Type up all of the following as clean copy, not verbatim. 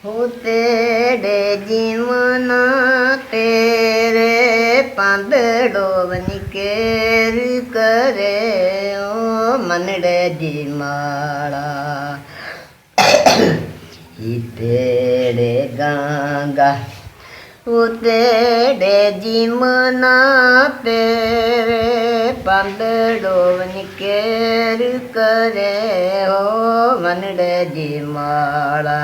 हो तेरे जीवन तेरे पांदड़ो वनिकेर करे ओ मनड़े जी माड़ा ही तेरे गंगा ओ तेरे जीवन तेरे पांदड़ो वनिकेर करे ओ मनड़े जी माड़ा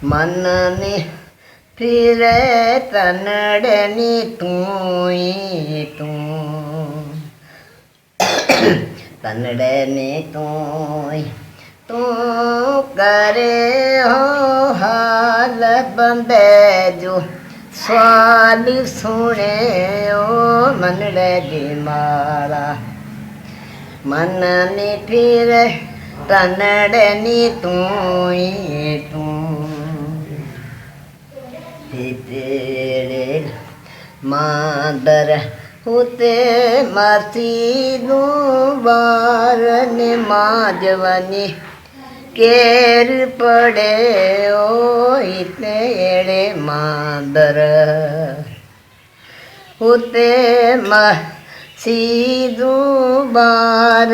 मन ने फिरे तनड़नी तू तनड़नी तू करे हो हाल बंदे जो सवाल सुने ओ मनड़े जी माड़ा मन ने फिरे तनड़नी तू तेरे मादर होते मसीदू बार माजवनी केर पड़े ओ तेरे मादर होते मसीदू बार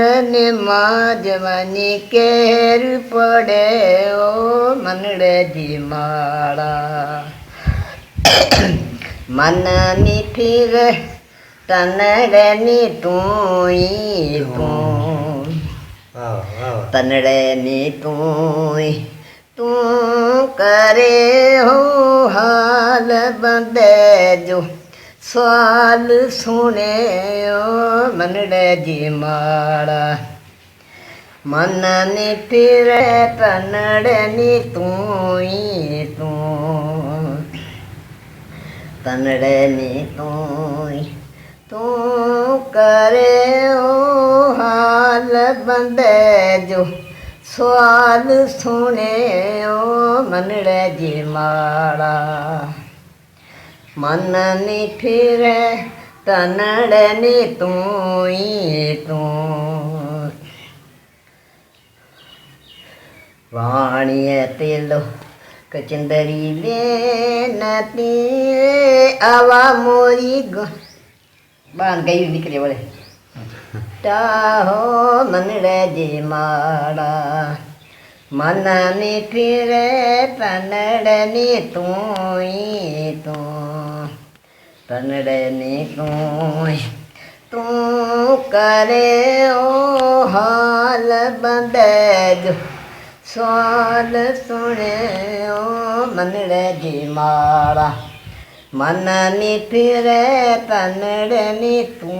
माजवनी केर पड़े ओ मनड़े जी माड़ा मन नी फिर तनड़नी तू तनड़नी तू करे हो हाल बंदे जो सवाल सुने ओ मनड़े जी माड़ा मन नी फिर तनड़नी तू तनड़नी तू करे ओ हाल बंदे जो सवाल सुने ओ मनड़े जी माड़ा मन नी फिरे तनड़नी तू वाणिये तिलो कचंदरी ले नती आवा मोरी बान गई निकले बोले टाहो मनड़े जी माड़ा मन नी फिरे तनड़नी तू तनड़नी तू करे ओ हाल बंदे जो सवाल सुने ओ मनड़े जी माड़ा मन नी फिरे तनड़नी तू